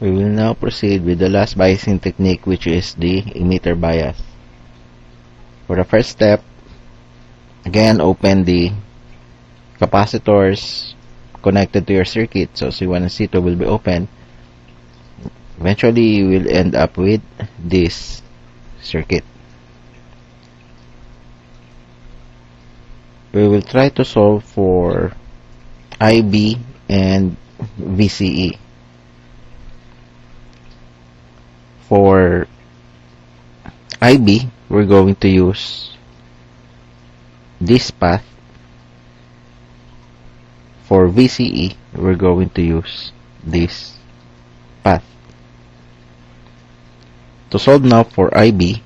We will now proceed with the last biasing technique, which is the emitter bias. For the first step, again, open the capacitors connected to your circuit. So C1 and C2 will be open. Eventually, you will end up with this circuit. We will try to solve for IB and VCE. For IB, we're going to use this path. For VCE, we're going to use this path. To solve now for IB,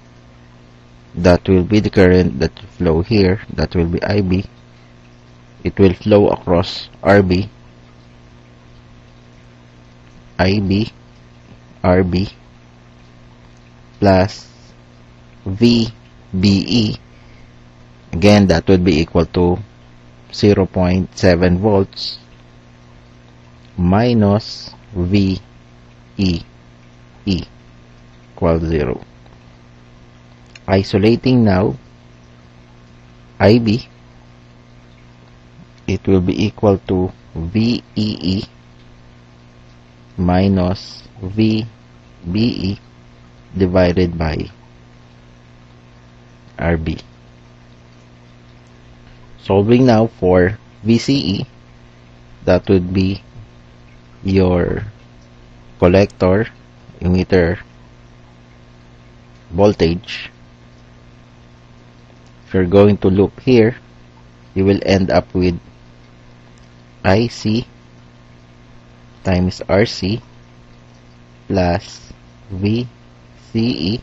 that will be the current that will flow here. That will be IB. It will flow across RB, IB, RB, plus VBE. Again, that would be equal to 0.7 volts minus VEE equals 0. Isolating now IB, it will be equal to VEE minus VBE divided by RB. Solving now for VCE, that would be your collector emitter voltage. If you're going to loop here, you will end up with IC times RC plus VCE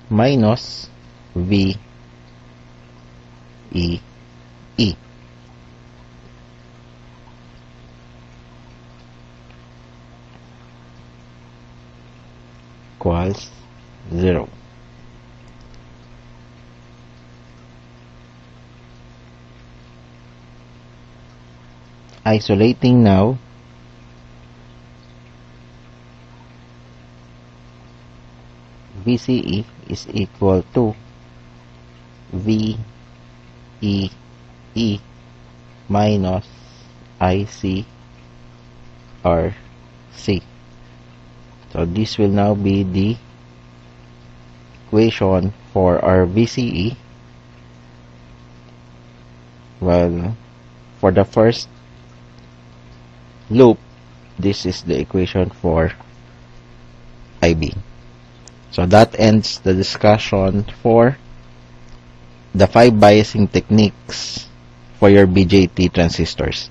minus VEE equals 0. Isolating now VCE is equal to VEE minus ICRC. So this will now be the equation for our VCE. Well, for the first loop, this is the equation for IB. So that ends the discussion for the 5 biasing techniques for your BJT transistors.